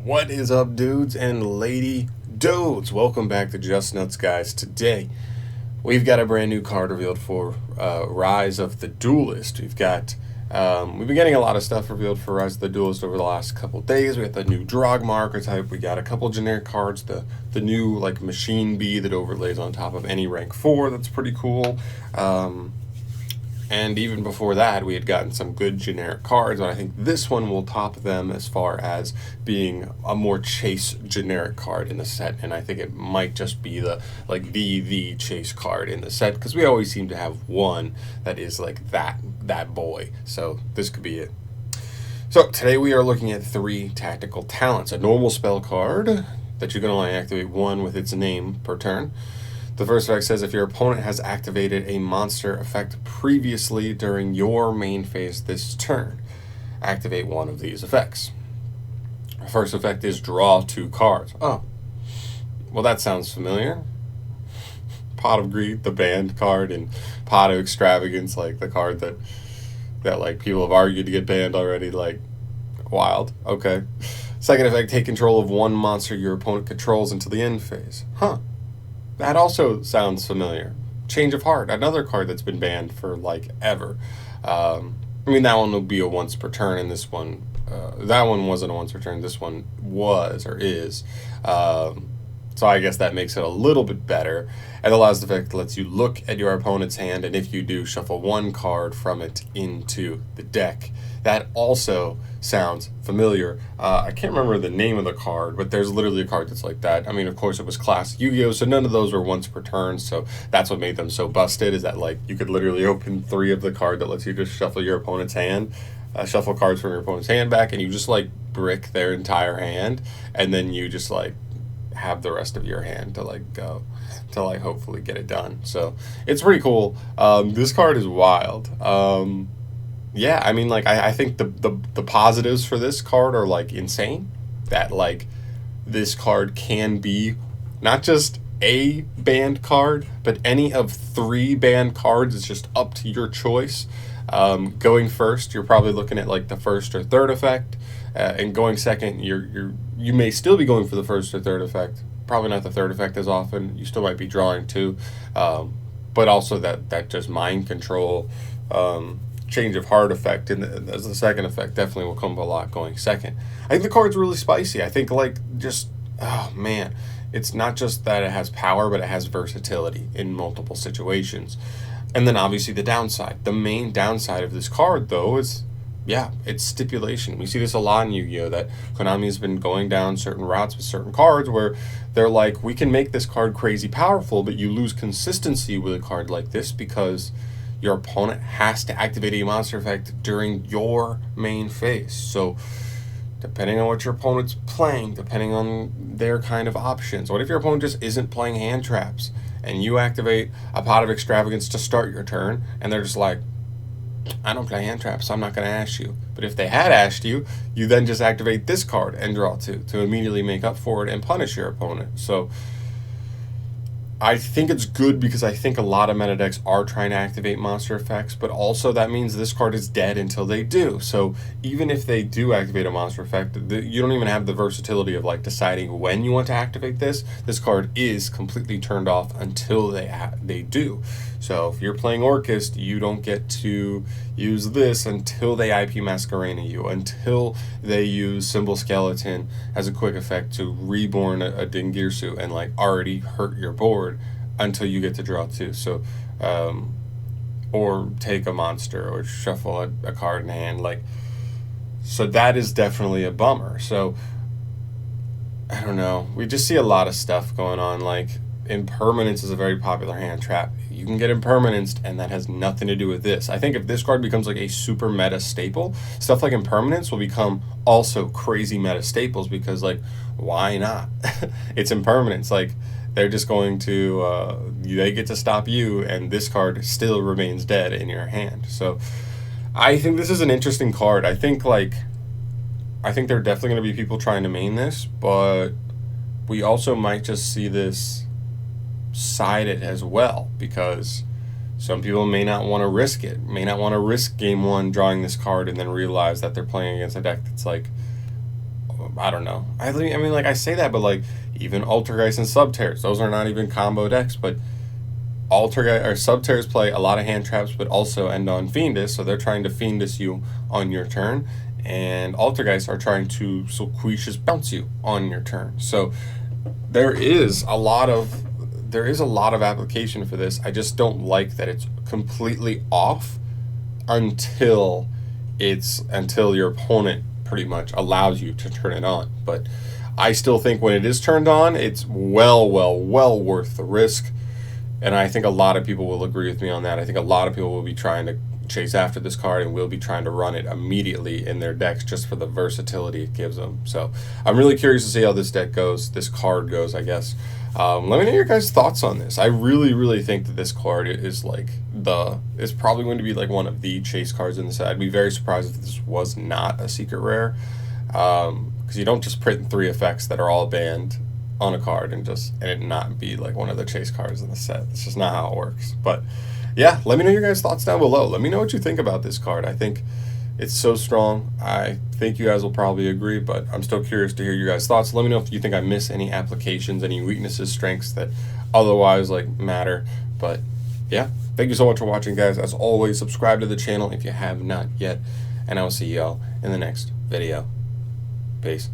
What is up, dudes and lady dudes? Welcome back to Just Nuts, guys. Today, we've got a brand new card revealed for Rise of the Duelist. We've been getting a lot of stuff revealed for Rise of the Duelist over the last couple days. We got the new Drogma archetype. We got a couple generic cards. The new like machine bee that overlays on top of any rank 4. That's pretty cool. And even before that, we had gotten some good generic cards, but I think this one will top them as far as being a more chase generic card in the set. And I think it might just be the chase card in the set, because we always seem to have one that is like that boy. So this could be it. So today we are looking at 3 tactical talents. A normal spell card that you can only activate one with its name per turn. The first effect says if your opponent has activated a monster effect previously during your main phase this turn, activate one of these effects. The first effect is draw 2 cards. Oh, well, that sounds familiar. Pot of Greed, the banned card, and Pot of Extravagance, like the card that like people have argued to get banned already, like wild. Okay. Second effect, take control of one monster your opponent controls until the end phase. Huh. That also sounds familiar. Change of Heart, another card that's been banned for like ever. That one will be a once per turn, and this one, that one wasn't a once per turn. This one was or is. So I guess that makes it a little bit better. And the last effect lets you look at your opponent's hand, and if you do, shuffle 1 card from it into the deck. That also sounds familiar. I can't remember the name of the card, but there's literally a card that's like that. I mean, of course, it was classic Yu-Gi-Oh!, so none of those were once per turn, so that's what made them so busted, is that like you could literally open 3 of the card that lets you just shuffle your opponent's hand, shuffle cards from your opponent's hand back, and you just like brick their entire hand, and then you just like have the rest of your hand to like go to like hopefully get it done. So it's pretty cool. This card is wild. Yeah, I mean, like I think the positives for this card are like insane. That like this card can be not just a banned card, but any of 3 banned cards. It's just up to your choice. Going first, you're probably looking at like the first or third effect, and going second, you may still be going for the first or third effect. Probably not the third effect as often. You still might be drawing 2, but also that just mind control, change of heart effect, and as the second effect definitely will come up a lot going second. I think the card's really spicy. I think like just, oh man, it's not just that it has power, but it has versatility in multiple situations. And then obviously the downside. The main downside of this card, though, is, yeah, it's stipulation. We see this a lot in Yu-Gi-Oh! That Konami has been going down certain routes with certain cards where they're like, we can make this card crazy powerful, but you lose consistency with a card like this because your opponent has to activate a monster effect during your main phase. So depending on what your opponent's playing, depending on their kind of options, what if your opponent just isn't playing hand traps and you activate a Pot of Extravagance to start your turn, and they're just like, I don't play hand traps, so I'm not going to ash you. But if they had ashed you, you then just activate this card and draw 2 to immediately make up for it and punish your opponent. So I think it's good because I think a lot of meta decks are trying to activate monster effects, but also that means this card is dead until they do. So even if they do activate a monster effect, you don't even have the versatility of like deciding when you want to activate this. This card is completely turned off until they do. So if you're playing Orchest, you don't get to use this until they IP Masquerena you, until they use Symbol Skeleton as a quick effect to reborn a Dingirsu and like already hurt your board until you get to draw 2. So, or take a monster or shuffle a card in hand. Like, so that is definitely a bummer. So, I don't know. We just see a lot of stuff going on. Like, Impermanence is a very popular hand trap. You can get Impermanenced, and that has nothing to do with this. I think if this card becomes like a super meta staple, stuff like Impermanence will become also crazy meta staples because, like, why not? It's Impermanence. Like, they're just going to, they get to stop you, and this card still remains dead in your hand. So I think this is an interesting card. I think there are definitely going to be people trying to main this, but we also might just see this side it as well, because some people may not want to risk it, may not want to risk game 1 drawing this card and then realize that they're playing against a deck that's like I don't know. I mean, like I say that, but like even Altergeist and Subtears, those are not even combo decks, but Altergeist or Subtears play a lot of hand traps, but also end on Fiendish, so they're trying to Fiendish you on your turn, and Altergeist are trying to Sulquicious bounce you on your turn. So there is a lot of application for this. I just don't like that it's completely off until your opponent pretty much allows you to turn it on. But I still think when it is turned on, it's well worth the risk. And I think a lot of people will agree with me on that. I think a lot of people will be trying to chase after this card and will be trying to run it immediately in their decks just for the versatility it gives them. So I'm really curious to see how this card goes, I guess. Let me know your guys' thoughts on this. I really think that this card is probably going to be like one of the chase cards in the set. I'd be very surprised if this was not a secret rare, because you don't just print 3 effects that are all banned on a card and it not be like one of the chase cards in the set. It's just not how it works. But yeah, let me know your guys' thoughts down below. Let me know what you think about this card. I think it's so strong. I think you guys will probably agree, but I'm still curious to hear your guys' thoughts. Let me know if you think I miss any applications, any weaknesses, strengths that otherwise like matter. But yeah, thank you so much for watching, guys. As always, subscribe to the channel if you have not yet, and I will see y'all in the next video. Peace.